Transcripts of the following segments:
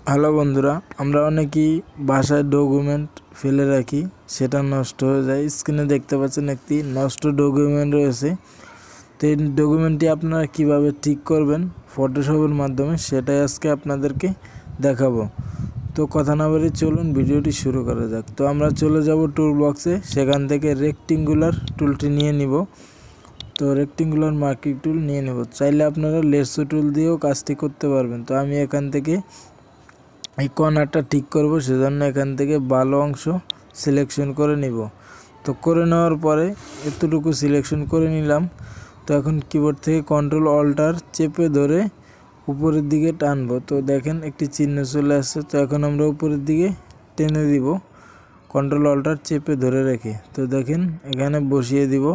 Hello বন্ধুরা, আমরা অনেকেই বাসায় ডকুমেন্ট ফেলে রাখি, সেটা নষ্ট হয়ে যায়। স্ক্রিনে দেখতে পাচ্ছেন একটি নষ্ট ডকুমেন্ট রয়েছে। তো এই ডকুমেন্টটি আপনারা কিভাবে ঠিক করবেন ফটোশপের মাধ্যমে, সেটাই আজকে আপনাদেরকে দেখাবো। তো কথা না বলে চলুন ভিডিওটি শুরু করা যাক। তো আমরা চলে যাব টুল বক্সে, সেখান থেকে রেক্টেঙ্গুলার টুলটি নিয়ে নিব। তো রেক্টেঙ্গুলার মার্কিং টুল নিয়ে নেব। চাইলে আপনারা লেসো টুল দিয়েও কাজটি করতে পারবেন। তো আমি এখান থেকে এই কর্নারটা ঠিক করব, সেজন্য এখান থেকে ভালো অংশ সিলেকশন করে নিব। তো করে নেওয়ার পরে এতটুকু সিলেকশন করে নিলাম। তো এখন কিবোর্ড থেকে কন্ট্রোল অল্টার চেপে ধরে উপরের দিকে টানবো। তো দেখেন একটি চিহ্ন চলে আসছে। তো এখন আমরা উপরের দিকে টেনে দিব কন্ট্রোল অল্টার চেপে ধরে রেখে। তো দেখেন এখানে বসিয়ে দিব।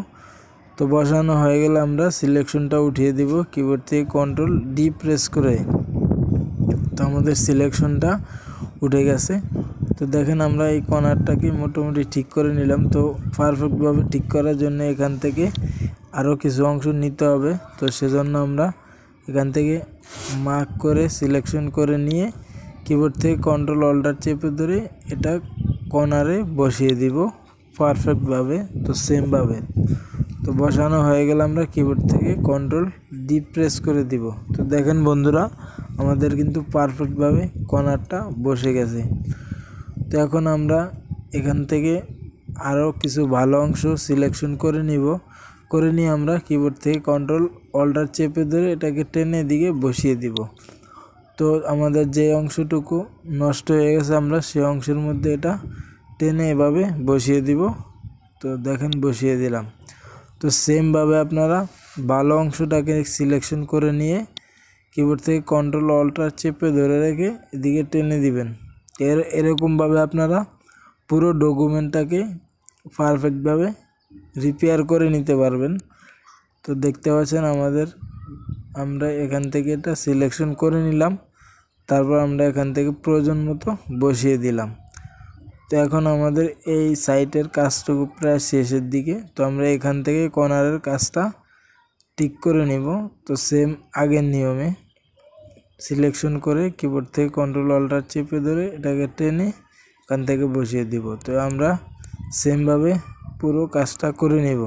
তো বসানো হয়ে গেলে আমরা সিলেকশনটা উঠিয়ে দিব কিবোর্ড থেকে কন্ট্রোল ডি প্রেস করে। তো আমাদের সিলেকশনটা উঠে গেছে। তো দেখেন আমরা এই কর্নারটাকে মোটামুটি ঠিক করে নিলাম। তো পারফেক্টভাবে ঠিক করার জন্য এখান থেকে আরও কিছু অংশ নিতে হবে। তো সেজন্য আমরা এখান থেকে মার্ক করে সিলেকশন করে নিয়ে কিবোর্ড থেকে কন্ট্রোল অল্টার চেপে ধরে এটা কর্নারে বসিয়ে দিব পারফেক্টভাবে। তো সেমভাবে তো বসানো হয়ে গেলে আমরা কিবোর্ড থেকে কন্ট্রোল ডি প্রেস করে দিব। তো দেখেন বন্ধুরা, আমাদের কিন্তু পারফেক্টভাবে কর্নারটা বসে গেছে। তো এখন আমরা এখান থেকে আরও কিছু ভালো অংশ সিলেকশন করে নিয়ে আমরা কিবোর্ড থেকে কন্ট্রোল অল্টার চেপে ধরে এটাকে টেনে দিকে বসিয়ে দিব। তো আমাদের যে অংশটুকু নষ্ট হয়ে গেছে আমরা সেই অংশের মধ্যে এটা টেনে এভাবে বসিয়ে দিব। তো দেখেন বসিয়ে দিলাম। তো সেমভাবে আপনারা ভালো অংশটাকে সিলেকশন করে নিয়ে কিবোর্ড থেকে কন্ট্রোল অল্টার চেপে ধরে রেখে এদিকে টেনে দিবেন। এরকমভাবে আপনারা পুরো ডকুমেন্টটাকে পারফেক্টভাবে রিপেয়ার করে নিতে পারবেন। তো দেখতে পাচ্ছেন আমরা এখান থেকে এটা সিলেকশন করে নিলাম। তারপর আমরা এখান থেকে প্রয়োজন মতো বসিয়ে দিলাম। তো এখন আমাদের এই সাইটের কাজটুকু প্রায় শেষের দিকে। তো আমরা এখান থেকে কর্নারের কাজটা ঠিক করে নিব। তো সেম আগের নিয়মে সিলেকশন করে কিবোর্ড থেকে কন্ট্রোল অল্টার চেপে ধরে এটাকে টেনে এখান থেকে বসিয়ে দিব। তো আমরা সেমভাবে পুরো কাজটা করে নিব।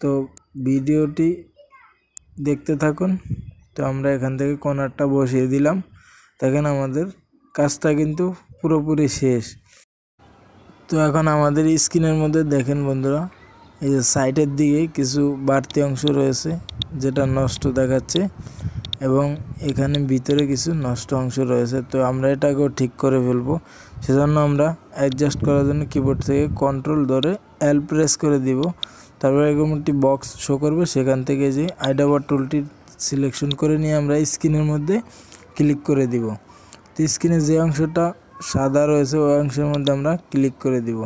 তো ভিডিওটি দেখতে থাকুন। তো আমরা এখান থেকে কর্নারটা বসিয়ে দিলাম। দেখেন আমাদের কাজটা কিন্তু পুরোপুরি শেষ। তো এখন আমাদের স্ক্রিনের মধ্যে দেখেন বন্ধুরা, এই যে সাইডের দিকে কিছু বাড়তি অংশ রয়েছে যেটা নষ্ট দেখাচ্ছে, এবং এখানে ভিতরে কিছু নষ্ট অংশ রয়েছে। তো আমরা এটাকেও ঠিক করে ফেলবো। সেজন্য আমরা অ্যাডজাস্ট করার জন্য কিবোর্ড থেকে কন্ট্রোল ধরে এল প্রেস করে দিব। তারপরে এরকম একটি বক্স শো করবে, সেখান থেকে যে আইডাবার টুলটি সিলেকশন করে নিয়ে আমরা স্ক্রিনের মধ্যে ক্লিক করে দিব। তো স্ক্রিনে যে অংশটা সাদা রয়েছে ওই অংশের মধ্যে আমরা ক্লিক করে দিব।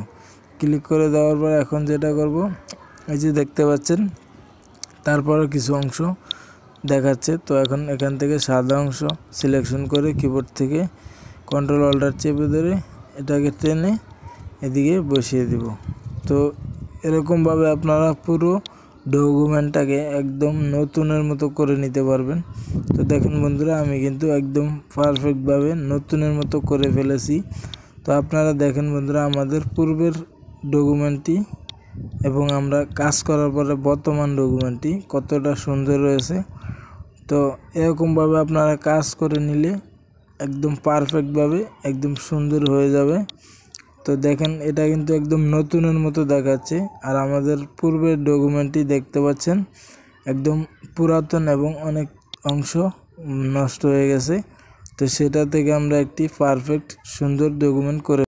ক্লিক করে দেওয়ার পর এখন যেটা করব, এই যে দেখতে পাচ্ছেন তারপরে কিছু অংশ দেখাচ্ছে। তো এখন এখান থেকে সাদা অংশ সিলেকশন করে কিবোর্ড থেকে কন্ট্রোল অল্টার চেপে ধরে এটাকে টেনে এদিকে বসিয়ে দিব। তো এরকমভাবে আপনারা পুরো ডকুমেন্টটাকে একদম নতুনের মতো করে নিতে পারবেন। তো দেখুন বন্ধুরা, আমি কিন্তু একদম পারফেক্টভাবে নতুনের মতো করে ফেলেছি। তো আপনারা দেখেন বন্ধুরা, আমাদের পূর্বের ডকুমেন্টটি এবং আমরা কাজ করার পরে বর্তমান ডকুমেন্টটি কতটা সুন্দর রয়েছে। তো এরকমভাবে আপনারা কাজ করে নিলে একদম পারফেক্টভাবে একদম সুন্দর হয়ে যাবে। তো দেখেন এটা কিন্তু একদম নতুনের মতো দেখাচ্ছে। আর আমাদের পূর্বের ডকুমেন্টটি দেখতে পাচ্ছেন একদম পুরাতন এবং অনেক অংশ নষ্ট হয়ে গেছে। তো সেটা থেকে আমরা একটি পারফেক্ট সুন্দর ডকুমেন্ট করে